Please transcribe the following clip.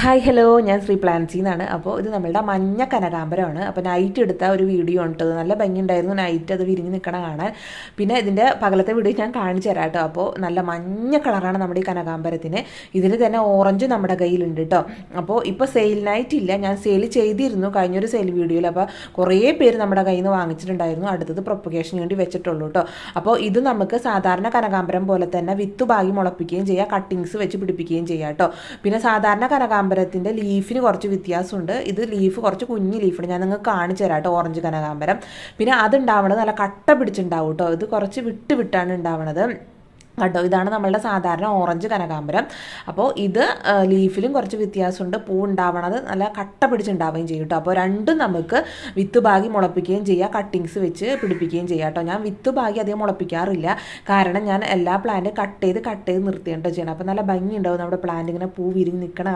Hi hello, ഞാൻ ശ്രീ പ്ലാൻസിൽ നിന്നാണ്. അപ്പോൾ ഇത് നമ്മളുടെ മഞ്ഞ കനകാമ്പരമാണ്. അപ്പോൾ നൈറ്റ് എടുത്ത ഒരു വീഡിയോ ഉണ്ട്. നല്ല ഭംഗിയുണ്ടായിരുന്നു നൈറ്റ് അത് വിരിഞ്ഞ് നിൽക്കണ കാണാൻ. പിന്നെ ഇതിൻ്റെ പകലത്തെ വീഡിയോ ഞാൻ കാണിച്ചു തരാം കേട്ടോ. അപ്പോൾ നല്ല മഞ്ഞ കളറാണ് നമ്മുടെ ഈ കനകാമ്പരത്തിന്. ഇതിന് തന്നെ ഓറഞ്ച് നമ്മുടെ കയ്യിലുണ്ട് കേട്ടോ. അപ്പോൾ ഇപ്പോൾ സെയിലിനായിട്ടില്ല, ഞാൻ സെയിൽ ചെയ്തിരുന്നു കഴിഞ്ഞൊരു സെയിൽ വീഡിയോയിൽ. അപ്പോൾ കുറേ പേര് നമ്മുടെ കയ്യിൽ നിന്ന് വാങ്ങിച്ചിട്ടുണ്ടായിരുന്നു. അടുത്തത് പ്രൊപ്പഗേഷന് വേണ്ടി വെച്ചിട്ടുള്ളൂ കേട്ടോ. അപ്പോൾ ഇത് നമുക്ക് സാധാരണ കനകാമ്പരം പോലെ തന്നെ വിത്ത് ഭാഗി മുളപ്പിക്കുകയും ചെയ്യാം, കട്ടിങ്സ് വെച്ച് പിടിപ്പിക്കുകയും ചെയ്യാം കേട്ടോ. പിന്നെ സാധാരണ കനകാമ്പരത്തിൻ്റെ ലീഫിന് കുറച്ച് വ്യത്യാസമുണ്ട്. ഇത് ലീഫ് കുറച്ച് കുഞ്ഞ് ലീഫാണ്, ഞാൻ നിങ്ങൾക്ക് കാണിച്ചു തരാം കേട്ടോ. ഓറഞ്ച് കനകാമ്പരം പിന്നെ അതുണ്ടാവണത് നല്ല കട്ട പിടിച്ചുണ്ടാവും കേട്ടോ. ഇത് കുറച്ച് വിട്ടാണ് ഉണ്ടാവണത് കേട്ടോ. ഇതാണ് നമ്മളുടെ സാധാരണ ഓറഞ്ച് കനകാമ്പരം. അപ്പോൾ ഇത് ലീഫിലും കുറച്ച് വ്യത്യാസമുണ്ട്. പൂ ഉണ്ടാവണത് നല്ല കട്ട പിടിച്ചുണ്ടാവുകയും ചെയ്യും കേട്ടോ. അപ്പോൾ രണ്ടും നമുക്ക് വിത്ത് ഭാഗി മുളപ്പിക്കുകയും ചെയ്യാം, കട്ടിങ്സ് വെച്ച് പിടിപ്പിക്കുകയും ചെയ്യാം കേട്ടോ. ഞാൻ വിത്ത് ഭാഗി അധികം മുളപ്പിക്കാറില്ല, കാരണം ഞാൻ എല്ലാ പ്ലാന്റ് കട്ട് ചെയ്ത് നിർത്തിയിട്ടോ ചെയ്യണം. അപ്പോൾ നല്ല ഭംഗി ഉണ്ടാവും നമ്മുടെ പ്ലാന്റ് ഇങ്ങനെ പൂ വിരിഞ്ഞ് നിൽക്കണ